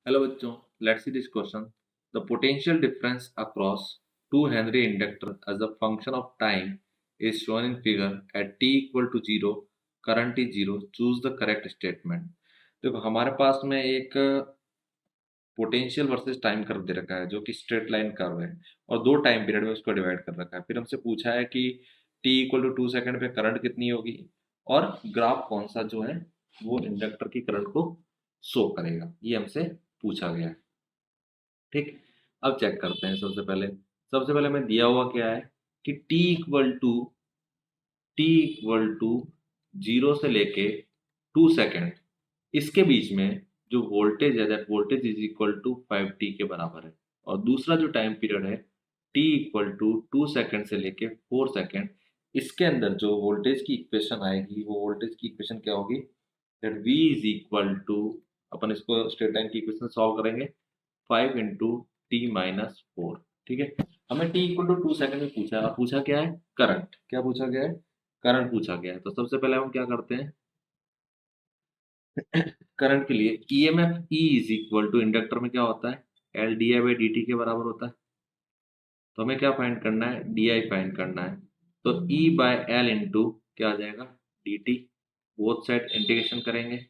Hello बच्चों, let's see this question. The potential difference across two Henry inductor as a function of time is shown in figure at t equal to 0, current is 0, choose the correct statement. देखो हमारे पास में एक potential versus time curve दे रखा है जो कि straight line curve है और दो टाइम पीरियड में उसको डिवाइड कर रखा है। फिर हमसे पूछा है कि t इक्वल टू 2 सेकेंड पे करंट कितनी होगी और ग्राफ कौन सा जो है वो इंडक्टर की करंट को शो करेगा, ये हमसे पूछा गया है। ठीक, अब चेक करते हैं। सबसे पहले हमें दिया हुआ क्या है कि टी इक्वल टू 0 से लेके 2 सेकेंड, इसके बीच में जो वोल्टेज है that voltage is equal to 5t के बराबर है। और दूसरा जो टाइम पीरियड है t इक्वल टू 2 सेकेंड से लेके 4 सेकेंड, इसके अंदर जो वोल्टेज की इक्वेशन आएगी वो वोल्टेज की इक्वेशन क्या होगी, that v is equal to, अपन इसको स्ट्रेट लाइन की इक्वेशन सॉल्व करेंगे, 5 × t - 4। ठीक है, हमें t इक्वल टू 2 सेकेंड में पूछा है और पूछा क्या है, करंट। क्या पूछा गया है, करंट पूछा गया है। तो सबसे पहले हम क्या करते हैं, करंट के लिए EMF E is equal to, inductor में क्या होता है, L D I by D T के बराबर होता है। तो हमें क्या फाइंड करना है, डी आई फाइंड करना है। तो ई बाय एल इंटू क्या आ जाएगा, D T. Both side integration करेंगे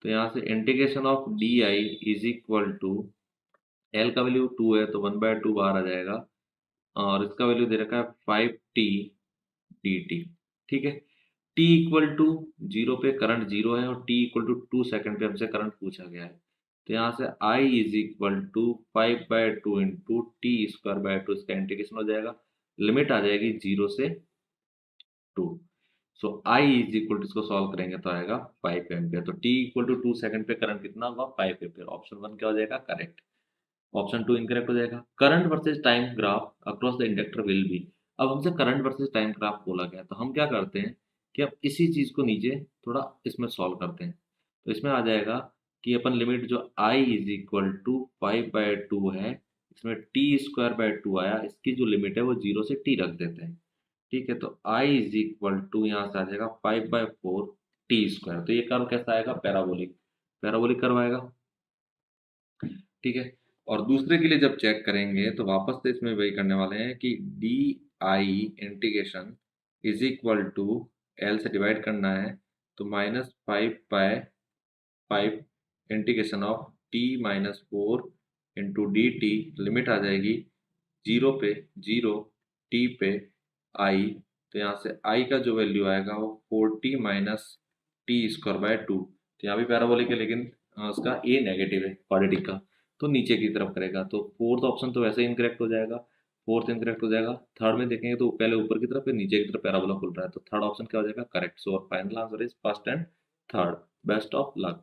तो यहाँ से integration of D I is equal to, L का वैल्यू 2 है तो 1/2 बाहर आ जाएगा और इसका वैल्यू दे रखा है 5t dt। ठीक है, t इक्वल टू 0 पे करंट 0 है और t इक्वल टू 2 सेकेंड पे हमसे करंट पूछा गया है। तो यहाँ से I is equal to 5/2 into T square by 2, इसका इंटीग्रेशन हो जाएगा, लिमिट आ जाएगी 0 से 2। सो I इज इक्वल टू, इसको सॉल्व करेंगे तो आएगा 5 एम्पियर। तो t इक्वल टू 2 सेकेंड पे करंट कितना होगा, 5 एम्पियर। ऑप्शन 1 क्या हो जाएगा, करेक्ट। ऑप्शन 2 इनकरेक्ट हो जाएगा। Current versus time graph across the inductor will be. अब हमसे करंट वर्सेस टाइम ग्राफ बोला गया तो हम क्या करते हैं कि अब इसी चीज को नीचे थोड़ा इसमें सॉल्व करते हैं। तो इसमें आ जाएगा कि अपन लिमिट जो i इज इक्वल टू 5/2 है, इसमें टी स्क्वायर बाय 2 आया, इसकी जो लिमिट है वो 0 से t रख देते हैं। ठीक है, तो i इज इक्वल टू यहाँ से आ जाएगा 5/4 टी स्क्वायर। तो ये कर्व कैसा आएगा, पैराबोलिक, पैराबोलिक कर्व आएगा। ठीक है, और दूसरे के लिए जब चेक करेंगे तो वापस से इसमें वही करने वाले हैं कि D I integration is equal to, L से डिवाइड करना है तो -5/5 integration of t - 4 into D T, limit आ जाएगी 0 पे 0, t पे i। तो यहाँ से i का जो वैल्यू आएगा वो 4t minus T square by 2। तो यहाँ भी पैराबोलिक है लेकिन उसका ए नेगेटिव है क्वाड्रेटिक का, तो नीचे की तरफ करेगा। तो फोर्थ ऑप्शन तो वैसे ही इनकरेक्ट हो जाएगा, फोर्थ इनकरेक्ट हो जाएगा। थर्ड में देखेंगे तो पहले ऊपर की तरफ फिर नीचे की तरफ पैराबोला खुल रहा है, तो थर्ड ऑप्शन क्या हो जाएगा, correct. So final answer is first and third. Best of luck.